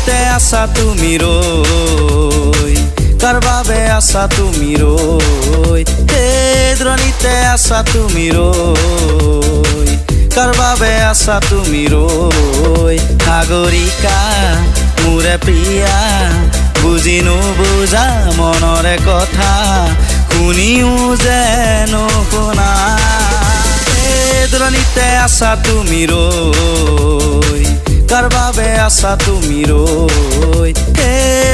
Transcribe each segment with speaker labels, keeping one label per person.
Speaker 1: দূৰণিতে আছা তুমি ৰৈ কাৰ বাবে আছা তুমি ৰৈ দূৰণিতে আছা তুমি ৰৈ কাৰ বাবে আছা তুমি ৰৈ সাগৰিকা মোৰে প্ৰিয়া বুজি নুবুজা মনৰে কথা শুনিও যে নুশুনা দূৰণিতে আছা তুমি ৰৈ কাৰ বাবে আছা তুমি ৰৈ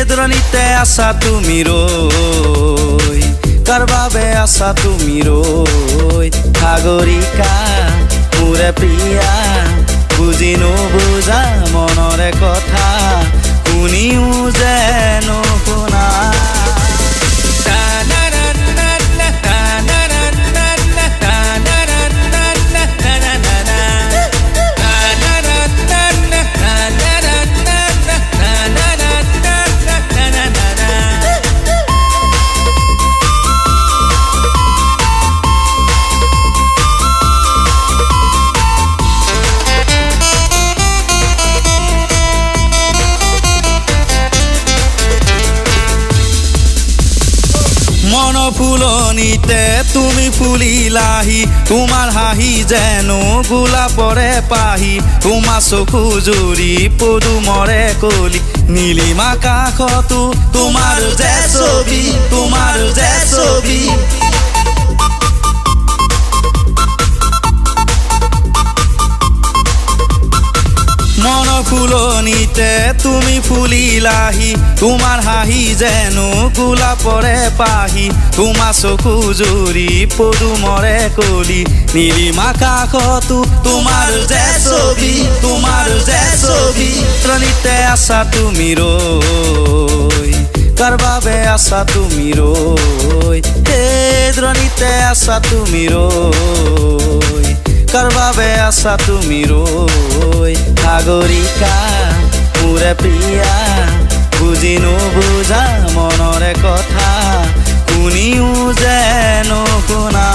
Speaker 1: দূৰণিতে আছা তুমি ৰৈ কাৰ বাবে আছা তুমি ৰৈ সাগৰিকা মোৰে প্ৰিয়া বুজি নুবুজা মনৰে কথা শুনিও যে নুশুনা মন ফুলনিতে তুমি ফুলিলাহি তোমাৰ হাঁহি যেনো গোলাপৰে পাহি তোমাৰ চকু জুৰি পদুমৰে কলি নীলিমা কাষতো তোমাৰ যে ছবি তোমাৰ যে ছবি মন ফুলনিতে তুমি ফুলিলাহি তোমাৰ হাঁহি যেনো গোলাপৰে পাহি তোমাৰ চকু জুৰি পদুমৰে কলি নীলিমা কাষতো তোমাৰ যে ছবি তোমাৰ যে ছবি দূৰণিতে আছা তুমি ৰৈ কাৰ বাবে আছা তুমি ৰৈ দূৰণিতে আছা তুমি ৰৈ কাৰ বাবে আছা তুমি ৰৈ সাগৰিকা মোৰে প্ৰিয়া বুজি নুবুজা মনৰে কথা শুনিও যে নুশুনা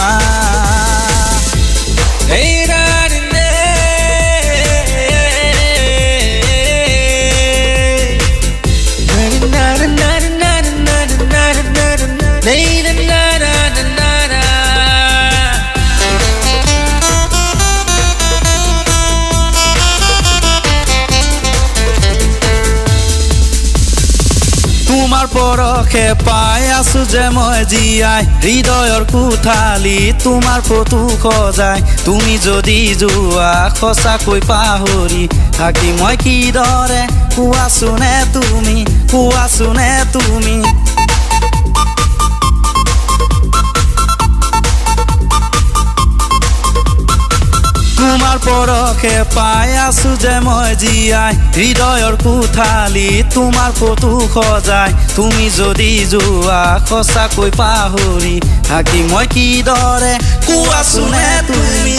Speaker 1: তোমাৰ পৰশে পাই আছো যে মই জীয়াই হৃদয়ৰ কোঠালি তোমাৰ ফটো সজাই তুমি যদি যোৱা সঁচাকৈ পাহৰি থাকি মই কিদৰে কোৱাচোনে তুমি তোমাৰ পৰশে পাই আছো যে মই জীয়াই হৃদয়ৰ কোঠালি তোমাৰ ফটো সজাই তুমি যদি যোৱা সঁচাকৈ পাহৰি থাকি মই কিদৰে কোৱাচোনে তুমি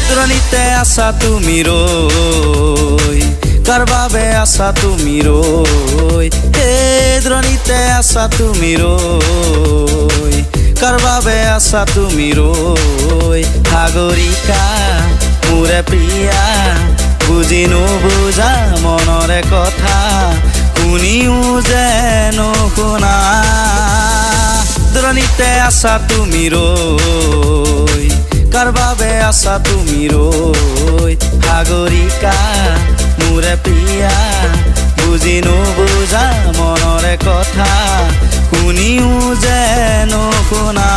Speaker 1: দূৰণিতে আছা তুমি ৰৈ কাৰ বাবে আছা তুমি ৰৈ দূৰণিতে আছা তুমি ৰৈ কাৰ বাবে আছা তুমি ৰৈ সাগৰিকা মোৰে প্ৰিয়া বুজি নুবুজা মনৰে কথা শুনিও যে নুশুনা দূৰণিতে আছা তুমি ৰৈ কাৰ বাবে আছা তুমি ৰৈ সাগৰিকা মোৰে প্ৰিয়া বুজি নুবুজা মনৰে কথা শুনিও যে নুশুনা